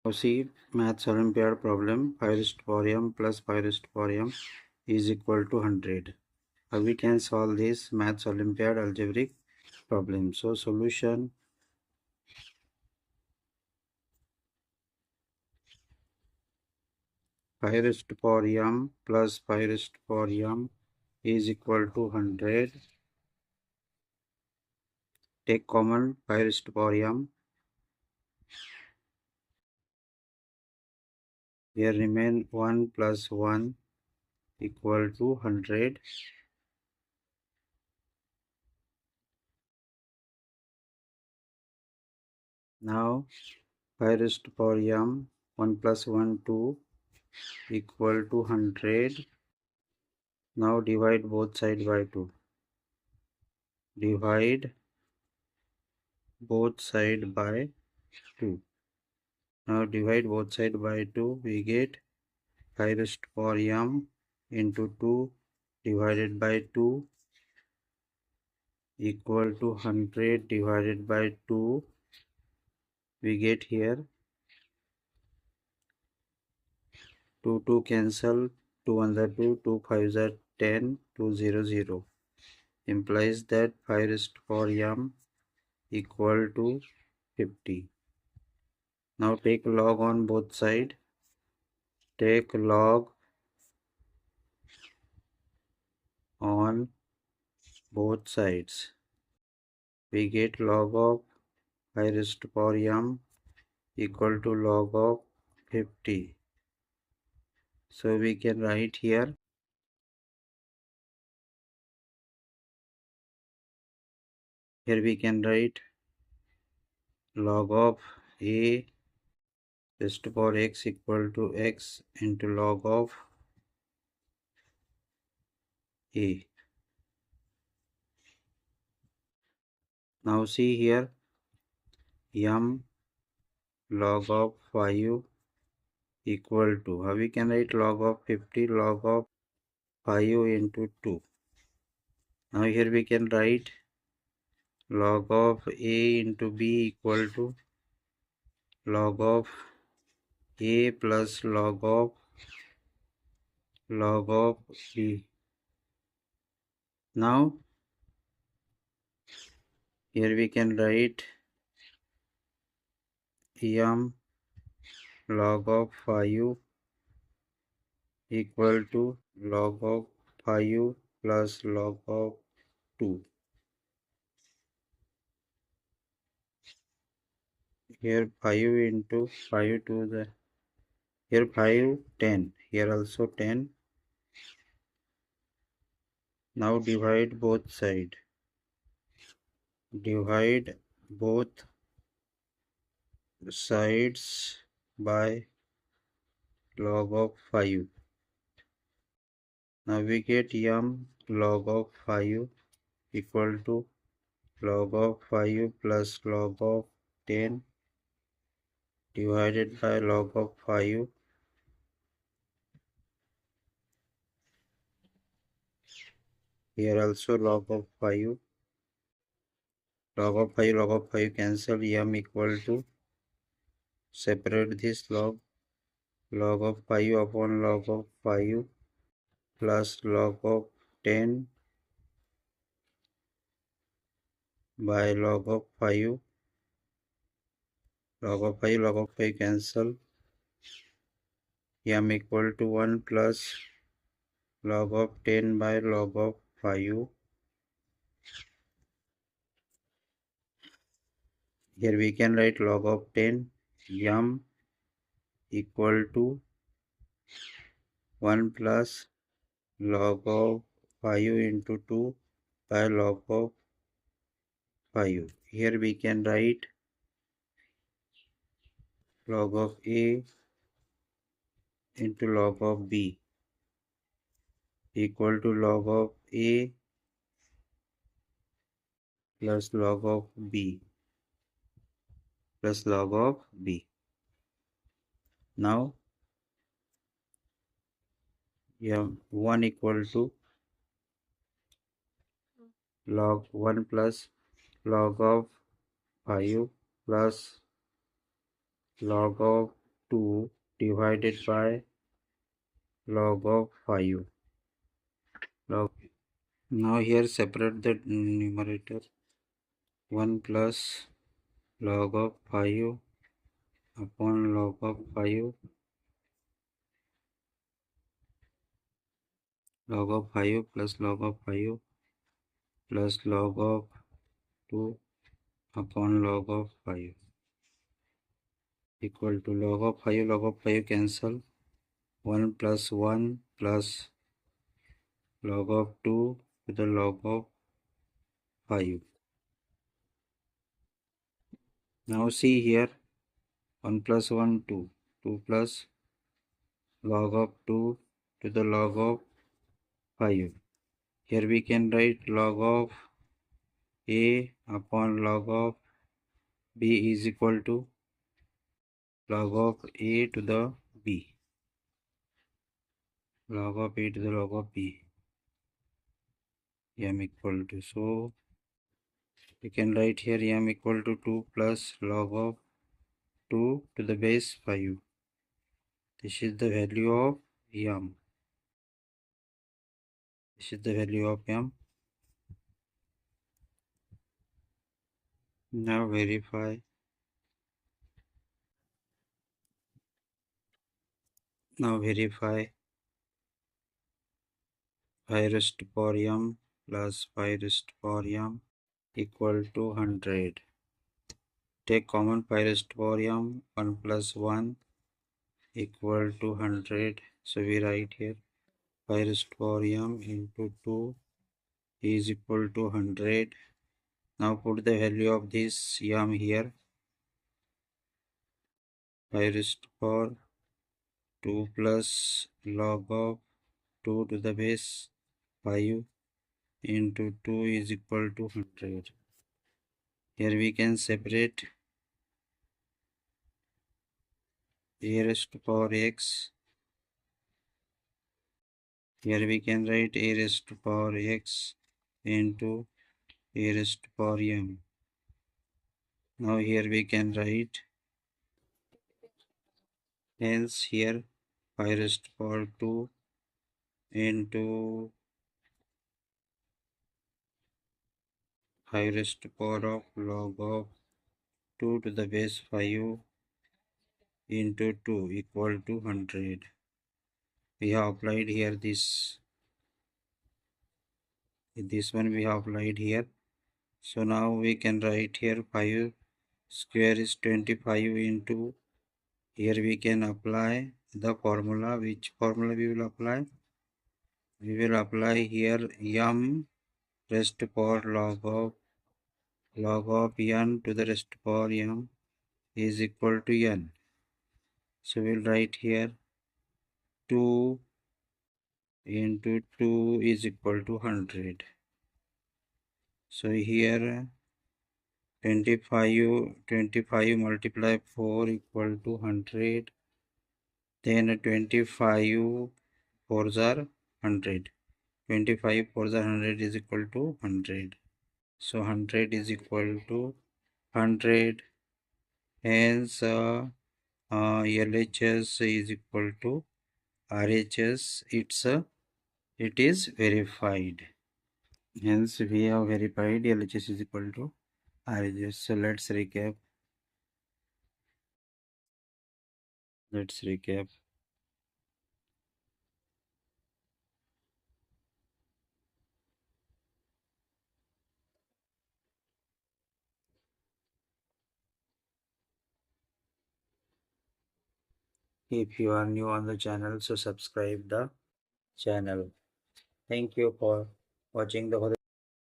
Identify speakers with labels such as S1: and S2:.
S1: Now see Math Olympiad problem. 5 raised to power m plus 5 raised to power m is equal to 100. How we can solve this Math Olympiad algebraic problem? So solution: 5 raised to power m plus 5 raised to power m is equal to 100. Take common 5 raised to power m. Here remain 1 plus 1 equal to 100. Now 5 raised to power m, 1 plus 1 2 equal to 100. Now divide both sides by 2. Divide both sides by 2. Now divide both sides by 2. We get 5 raised to power m into 2 divided by 2 equal to 100 divided by 2. We get here 2 cancel, 2 1 are 2, 2 5 are 10, 2 0 0. Implies that 5 raised to power m equal to 50. Now take log on both sides. Take log on both sides. We get log of 5 raised to power m equal to log of 50. So we can write here we can write log of a raised to power x equal to x into log of a. Now see here m log of 5 equal to, how we can write log of 50 log of 5 into 2. Now here we can write log of a into b equal to log of a plus log of b. Now here we can write m log of 5 equal to log of 5 plus log of 2. Here 5 into 5 to the, here 5 10, here also 10. Now divide both sides. Divide both sides by log of 5. Now we get m log of 5 equal to log of 5 plus log of 10 divided by log of 5. Here also log of 5. Log of 5 cancel, m equal to, separate this log of 5 upon log of 5 plus log of 10 by log of 5. Log of 5 cancel, m equal to 1 plus log of 10 by log of 5. Here we can write log of 10, m equal to 1 plus log of 5 into 2 by log of 5. Here we can write log of a into log of b equal to log of a plus log of b plus log of b. Now 1 equal to log 1 plus log of 5 plus log of 2 divided by log of 5. Now here separate the numerator. 1 plus log of 5 upon log of 5. Log of 5 plus log of 5 plus log of 2 upon log of 5 equal to log of 5 cancel. 1 plus 1 plus log of 2 to the log of 5. Now see here, 1 plus 1 2, 2 plus log of 2 to the log of 5. Here we can write log of a upon log of b is equal to log of a to the b. Log of a to the log of b. M equal to, so we can write here m equal to 2 plus log of 2 to the base 5. This is the value of m. This is the value of m. Now verify. Now verify 5 raised to power m plus 5 raised to power m equal to 100. Take common 5 raised to power m, 1 plus 1 equal to 100. So we write here 5 raised to power m into 2 is equal to 100. Now put the value of this m here. 5 raised to power 2 plus log of 2 to the base 5 into 2 is equal to 100. Here we can separate a raised to power x. Here we can write a raised to power x into a raised to power m. Now here we can write, hence here 5 raised to power 2 into 5 raised to power of log of 2 to the base 5 into 2 equal to 100. We have applied here this one we have applied here. So now we can write here 5 square is 25 into, here we can apply the formula. Which formula we will apply? We will apply here m raised to power log of n to the raised to power m is equal to n. So we'll write here 2 into 2 is equal to 100. So here 25 multiply 4 equal to 100. Then 25 4s are 100. 25 4s are 100 is equal to 100. So 100 is equal to 100. Hence LHS is equal to RHS. It is verified. Hence we have verified LHS is equal to RHS. So let's recap. If you are new on the channel, so subscribe the channel. Thank you for watching the